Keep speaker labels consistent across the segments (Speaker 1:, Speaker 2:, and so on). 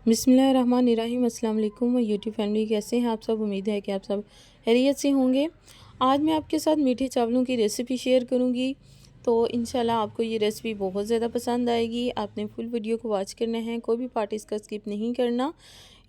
Speaker 1: बिस्मिल्लाहिर्रहमानिर्रहीम। अस्सलाम वालेकुम यूट्यूब फैमिली, कैसे हैं आप सब। उम्मीद है कि आप सब खैरियत से होंगे। आज मैं आपके साथ मीठे चावलों की रेसिपी शेयर करूंगी। तो इंशाल्लाह आपको ये रेसिपी बहुत ज़्यादा पसंद आएगी। आपने फुल वीडियो को वॉच करना है, कोई भी पार्ट इसका स्किप नहीं करना।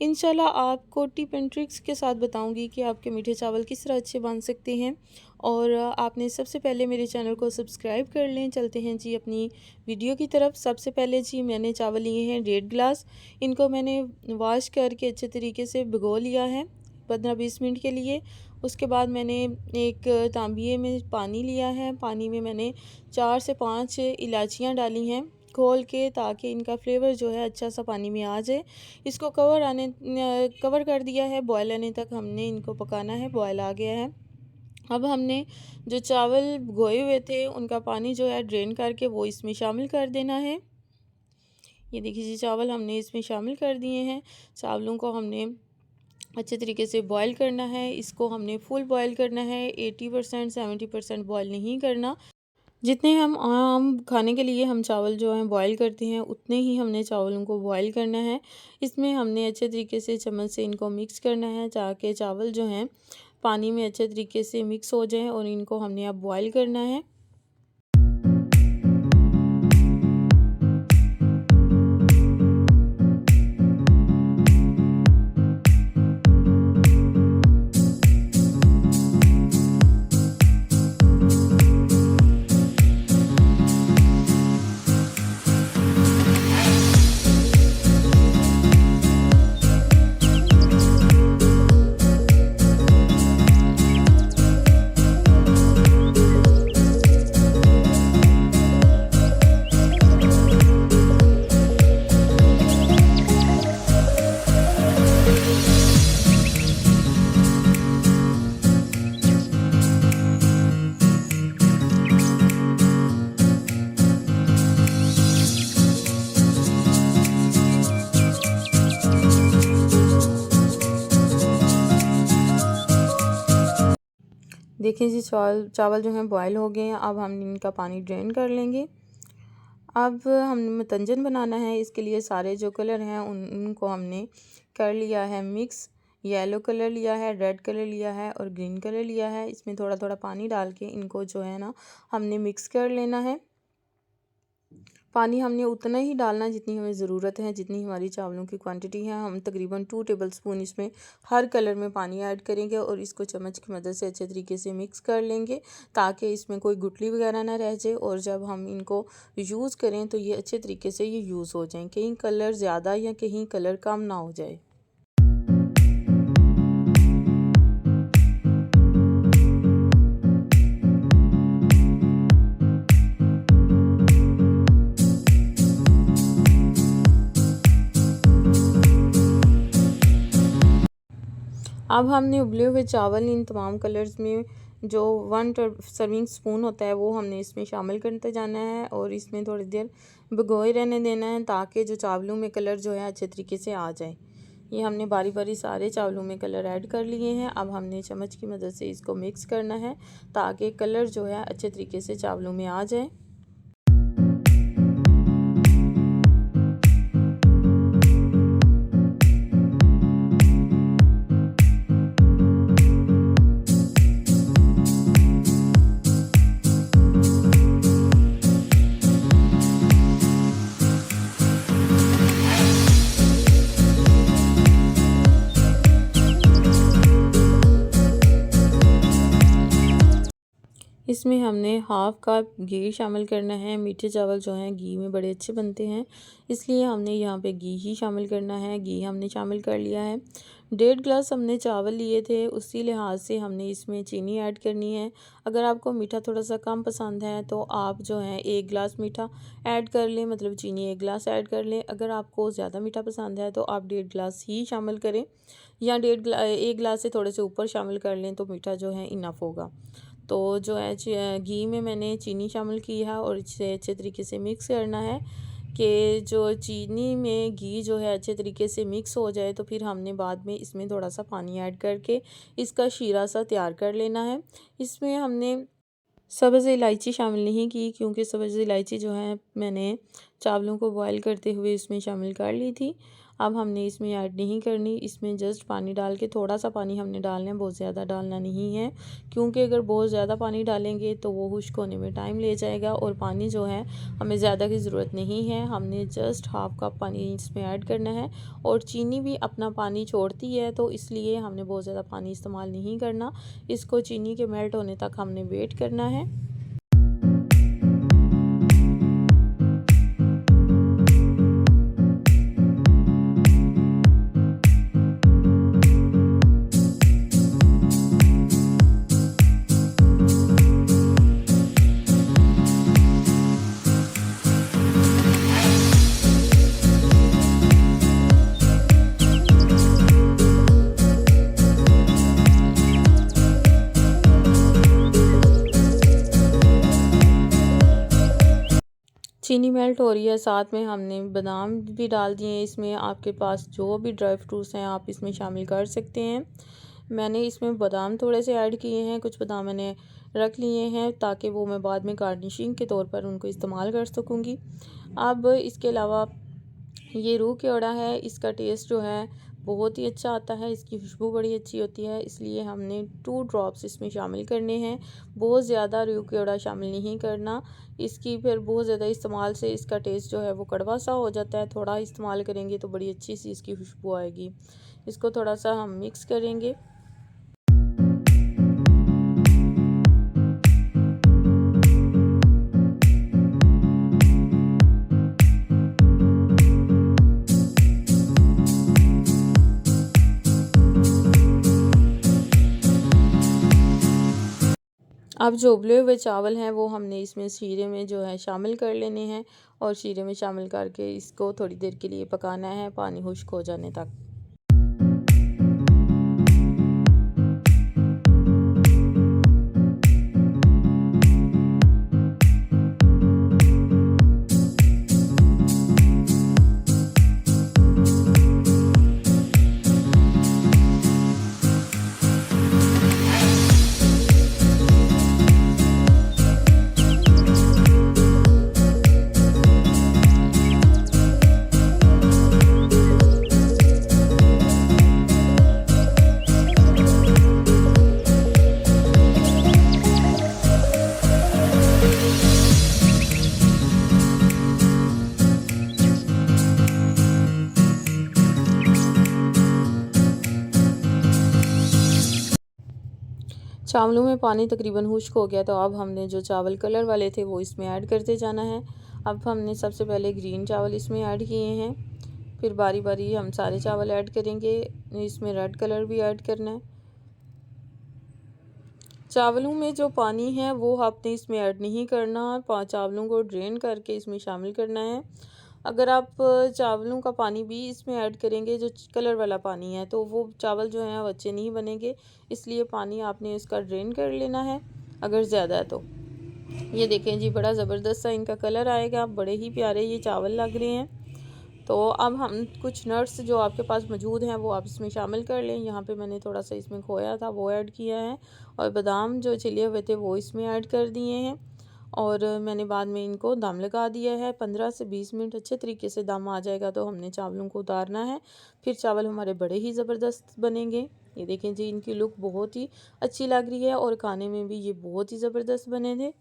Speaker 1: इंशाल्लाह आपको टिप एंड ट्रिक्स के साथ बताऊंगी कि आपके मीठे चावल किस तरह अच्छे बन सकते हैं। और आपने सबसे पहले मेरे चैनल को सब्सक्राइब कर लें। चलते हैं जी अपनी वीडियो की तरफ। सबसे पहले जी मैंने चावल लिए हैं 1.5 गिलास। इनको मैंने वॉश करके अच्छे तरीके से भिगो लिया है 15-20 मिनट के लिए। उसके बाद मैंने एक तांबिये में पानी लिया है। पानी में मैंने 4 से 5 इलायचियाँ डाली हैं खोल के, ताकि इनका फ्लेवर जो है अच्छा सा पानी में आ जाए। इसको कवर कर दिया है। बॉयल आने तक हमने इनको पकाना है। बॉयल आ गया है। अब हमने जो चावल भिगोए हुए थे उनका पानी जो है ड्रेन करके वो इसमें शामिल कर देना है। ये देखिए जी, चावल हमने इसमें शामिल कर दिए हैं। चावलों को हमने अच्छे तरीके से बॉईल करना है। इसको हमने फुल बॉईल करना है, 80% 70% बॉईल नहीं करना। जितने हम आम खाने के लिए हम चावल जो हैं बॉईल करते हैं, उतने ही हमने चावलों को बॉईल करना है। इसमें हमने अच्छे तरीके से चम्मच से इनको मिक्स करना है, ताकि चावल जो हैं पानी में अच्छे तरीके से मिक्स हो जाएं। और इनको हमने अब बॉईल करना है। देखिए जी, चावल जो हैं बॉयल हो गए हैं। अब हम इनका पानी ड्रेन कर लेंगे। अब हमने मतंजन बनाना है। इसके लिए सारे जो कलर हैं उनको हमने कर लिया है मिक्स। येलो कलर लिया है, रेड कलर लिया है और ग्रीन कलर लिया है। इसमें थोड़ा थोड़ा पानी डाल के इनको जो है ना हमने मिक्स कर लेना है। पानी हमने उतना ही डालना जितनी हमें ज़रूरत है, जितनी हमारी चावलों की क्वांटिटी है। हम तकरीबन 2 टेबलस्पून इसमें हर कलर में पानी ऐड करेंगे और इसको चम्मच की मदद से अच्छे तरीके से मिक्स कर लेंगे, ताकि इसमें कोई गुठली वगैरह ना रह जाए। और जब हम इनको यूज़ करें तो ये अच्छे तरीके से ये यूज़ हो जाएँ, कहीं कलर ज़्यादा या कहीं कलर कम ना हो जाए। अब हमने उबले हुए चावल इन तमाम कलर्स में जो 1 सर्विंग स्पून होता है वो हमने इसमें शामिल करते जाना है और इसमें थोड़ी देर भिगोए रहने देना है, ताकि जो चावलों में कलर जो है अच्छे तरीके से आ जाए। ये हमने बारी बारी सारे चावलों में कलर ऐड कर लिए हैं। अब हमने चम्मच की मदद से इसको मिक्स करना है, ताकि कलर जो है अच्छे तरीके से चावलों में आ जाए। इसमें हमने हाफ़ कप घी शामिल करना है। मीठे चावल जो हैं घी में बड़े अच्छे बनते हैं, इसलिए हमने यहाँ पे घी ही शामिल करना है। घी हमने शामिल कर लिया है। 1.5 गिलास हमने चावल लिए थे, उसी लिहाज से हमने इसमें चीनी ऐड करनी है। अगर आपको मीठा थोड़ा सा कम पसंद है तो आप जो है 1 गिलास मीठा ऐड कर लें, मतलब चीनी 1 गिलास ऐड कर लें। अगर आपको ज़्यादा मीठा पसंद है तो आप 1.5 गिलास ही शामिल करें, या 1 गिलास से थोड़े से ऊपर शामिल कर लें तो मीठा जो है इनफ होगा। तो जो है घी में मैंने चीनी शामिल की है और इसे अच्छे तरीके से मिक्स करना है, कि जो चीनी में घी जो है अच्छे तरीके से मिक्स हो जाए। तो फिर हमने बाद में इसमें थोड़ा सा पानी ऐड करके इसका शीरा सा तैयार कर लेना है। इसमें हमने सब्ज़ इलायची शामिल नहीं की, क्योंकि सब्ज़ इलायची जो है मैंने चावलों को बॉयल करते हुए इसमें शामिल कर ली थी। अब हमने इसमें ऐड नहीं करनी, इसमें जस्ट पानी डाल के थोड़ा सा पानी हमने डालना है, बहुत ज़्यादा डालना नहीं है, क्योंकि अगर बहुत ज़्यादा पानी डालेंगे तो वो खुश्क होने में टाइम ले जाएगा और पानी जो है हमें ज़्यादा की ज़रूरत नहीं है। हमने जस्ट हाफ़ कप पानी इसमें ऐड करना है और चीनी भी अपना पानी छोड़ती है, तो इसलिए हमने बहुत ज़्यादा पानी इस्तेमाल नहीं करना। इसको चीनी के मेल्ट होने तक हमने वेट करना है। चीनी मेल्ट हो रही है, साथ में हमने बादाम भी डाल दिए हैं इसमें। आपके पास जो भी ड्राई फ्रूट्स हैं आप इसमें शामिल कर सकते हैं। मैंने इसमें बादाम थोड़े से ऐड किए हैं, कुछ बादाम मैंने रख लिए हैं ताकि वो मैं बाद में गार्निशिंग के तौर पर उनको इस्तेमाल कर सकूँगी। अब इसके अलावा ये रूह केवड़ा है, इसका टेस्ट जो है बहुत ही अच्छा आता है, इसकी खुशबू बड़ी अच्छी होती है, इसलिए हमने 2 ड्रॉप्स इसमें शामिल करने हैं। बहुत ज़्यादा रूह केवड़ा शामिल नहीं करना, इसकी फिर बहुत ज़्यादा इस्तेमाल से इसका टेस्ट जो है वो कड़वा सा हो जाता है। थोड़ा इस्तेमाल करेंगे तो बड़ी अच्छी सी इसकी खुशबू आएगी। इसको थोड़ा सा हम मिक्स करेंगे। अब जो उबले हुए चावल हैं वो हमने इसमें शीरे में जो है शामिल कर लेने हैं और शीरे में शामिल करके इसको थोड़ी देर के लिए पकाना है, पानी खुश्क हो जाने तक। चावलों में पानी तकरीबन खुश्क हो गया, तो अब हमने जो चावल कलर वाले थे वो इसमें ऐड करते जाना है। अब हमने सबसे पहले ग्रीन चावल इसमें ऐड किए हैं, फिर बारी बारी हम सारे चावल ऐड करेंगे। इसमें रेड कलर भी ऐड करना है। चावलों में जो पानी है वो आपने इसमें ऐड नहीं करना, चावलों को ड्रेन करके इसमें शामिल करना है। अगर आप चावलों का पानी भी इसमें ऐड करेंगे, जो कलर वाला पानी है, तो वो चावल जो हैं वो अच्छे नहीं बनेंगे, इसलिए पानी आपने इसका ड्रेन कर लेना है अगर ज़्यादा है तो। ये देखें जी, बड़ा ज़बरदस्त सा इनका कलर आएगा, बड़े ही प्यारे ये चावल लग रहे हैं। तो अब हम कुछ नट्स जो आपके पास मौजूद हैं वो आप इसमें शामिल कर लें। यहाँ पे मैंने थोड़ा सा इसमें खोया था वो ऐड किया है और बादाम जो छिले हुए थे वो इसमें ऐड कर दिए हैं और मैंने बाद में इनको दम लगा दिया है। 15 से 20 मिनट अच्छे तरीके से दम आ जाएगा तो हमने चावलों को उतारना है। फिर चावल हमारे बड़े ही ज़बरदस्त बनेंगे। ये देखें जी, इनकी लुक बहुत ही अच्छी लग रही है और खाने में भी ये बहुत ही ज़बरदस्त बने थे।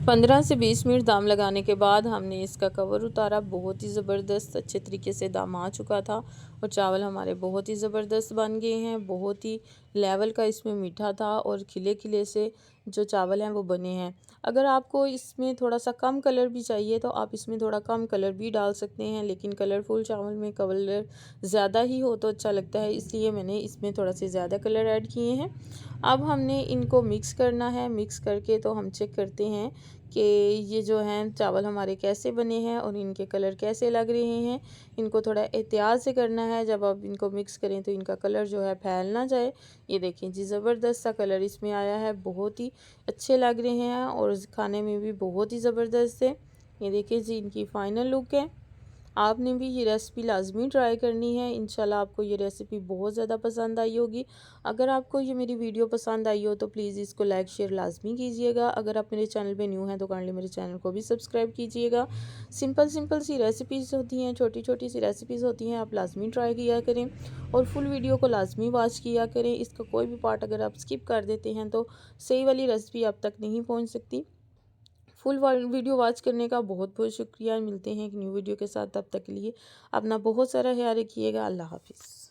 Speaker 1: 15 से 20 मिनट दम लगाने के बाद हमने इसका कवर उतारा। बहुत ही ज़बरदस्त अच्छे तरीके से दम आ चुका था और चावल हमारे बहुत ही ज़बरदस्त बन गए हैं। बहुत ही लेवल का इसमें मीठा था और खिले खिले से जो चावल हैं वो बने हैं। अगर आपको इसमें थोड़ा सा कम कलर भी चाहिए तो आप इसमें थोड़ा कम कलर भी डाल सकते हैं, लेकिन कलरफुल चावल में कलर ज़्यादा ही हो तो अच्छा लगता है, इसलिए मैंने इसमें थोड़ा से ज़्यादा कलर ऐड किए हैं। अब हमने इनको मिक्स करना है। मिक्स करके तो हम चेक करते हैं कि ये जो हैं चावल हमारे कैसे बने हैं और इनके कलर कैसे लग रहे हैं। इनको थोड़ा एहतियात से करना है, जब आप इनको मिक्स करें तो इनका कलर जो है फैल ना जाए। ये देखें जी, ज़बरदस्त सा कलर इसमें आया है, बहुत ही अच्छे लग रहे हैं और खाने में भी बहुत ही ज़बरदस्त है। ये देखिए जी, इनकी फ़ाइनल लुक है। आपने भी ये रेसिपी लाजमी ट्राई करनी है। इंशाल्लाह आपको ये रेसिपी बहुत ज़्यादा पसंद आई होगी। अगर आपको ये मेरी वीडियो पसंद आई हो तो प्लीज़ इसको लाइक शेयर लाजमी कीजिएगा। अगर आप मेरे चैनल पे न्यू हैं तो काइंडली मेरे चैनल को भी सब्सक्राइब कीजिएगा। सिंपल सिंपल सी रेसिपीज़ होती हैं, छोटी छोटी सी रेसिपीज़ होती हैं, आप लाजमी ट्राई किया करें और फुल वीडियो को लाजमी वॉच किया करें। इसका कोई भी पार्ट अगर आप स्किप कर देते हैं तो सही वाली रेसिपी आप तक नहीं पहुँच सकती। फुल वीडियो वॉच करने का बहुत बहुत शुक्रिया। मिलते हैं एक न्यू वीडियो के साथ, तब तक के लिए अपना बहुत सारा ख्याल रखिएगा। अल्लाह हाफिज़।